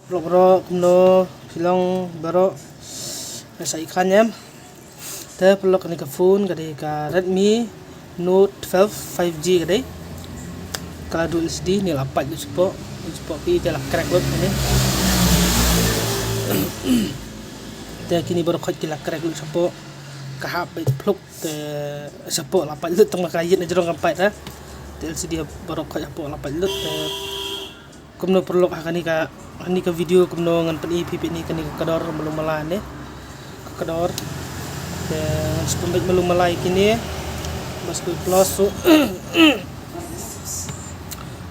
bro kumno silong baro sa ikannya te perlu kani ka phone kadi ka Redmi Note 12 5G kadi kala dual SD ni lapat ju support pi te la crack lot ni te kini baru khot kila crack lot support kahap bait pluk te support lapat lut tong kayin na jerong kampai ta te LCD baru khot support lapat lut te kumno perlu kani ka video kumno ngan pen IP ni kani kador belum malane kador dan sekumbit belum malai kini mas ku plus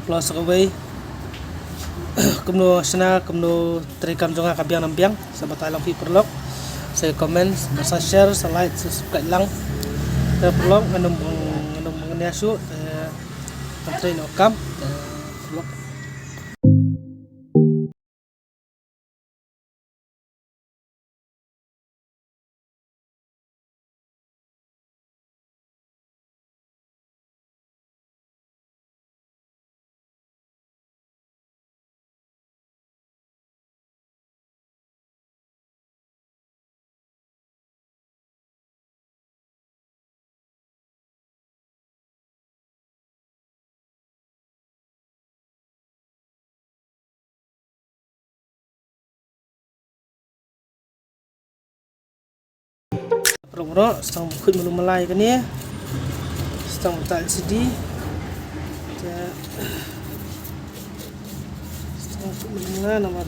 plus kawai kumno sana kumno terekam jonga kabiang nambiang sabat alang fi perlok saya komen sa share sa like sa subscribe lang te perlok nganum mengenyasu antren okam perlok bro setang bukit belum malai kan ya setang tak LCD setang belum malai nomor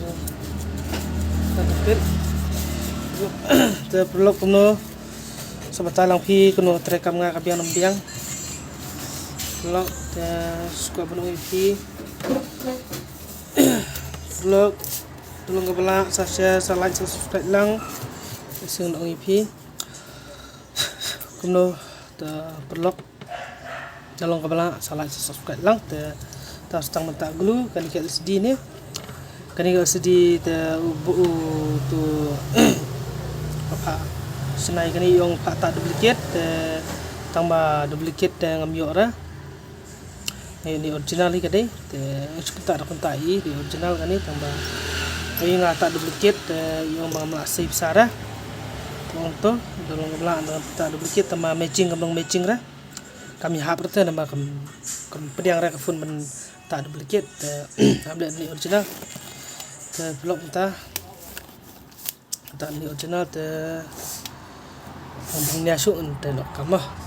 tapit te perlu kuno sabatalang pi kuno terekam nga kabiang nambiang vlog te suka penuh IP vlog tolong kebelak sa share sa like sa subscribe lang iseng dong IP kuno te perlu tolong kebelak sa like sa subscribe lang te ta setang mentak glu kani ka LCD ni kani ka LCD te tu apa senai kani yung tak duplicate te tambah duplicate te ngamyo ra ni original ni kadai te sekitar kontai di original kani tambah yung tak duplicate te yung mga masih besar ra untuk dolong kebelah tak duplicate tambah matching kembang matching ra kami hap rete nama kam pediang ra ka phone ben tak duplicate te update ni original te blog ta ni original te kembang ni asu te lok kamah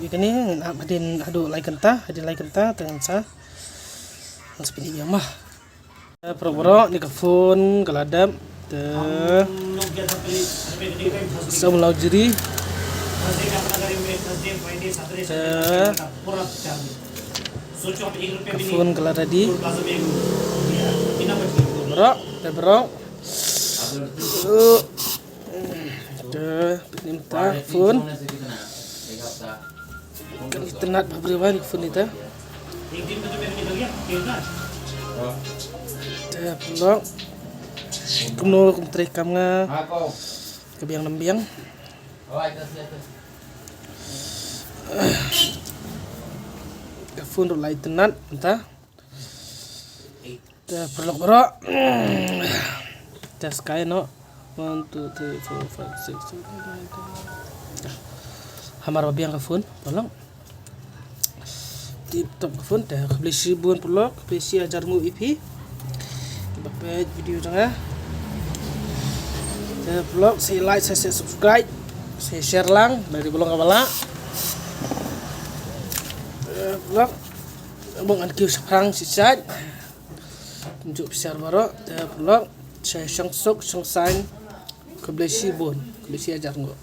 ini hadin adu like kenta dengan sa seperti yang mah pro ni ka phone kaladam te samlau jiri te phone kalada di bro minta phone kan internet berbeda phone itu vlog kumno terekam nga kabiang nambiang ka phone ro lai tenat entah Perlu bro. Tes kain no. 1 2 3 4 5 6 7 8 9 Hamar babiang ka phone, tolong. Tip top ka phone dah beli 1000 pelok, besi ajarmu IP. Bapak video jangan. Pelok saya like, saya subscribe, saya share lang dari belum kabala. Pelok abang ankiu sekarang sisat. Tunjuk besar baru, pelok saya sang sok sang sign ke beli 1000, ke besi ajarmu.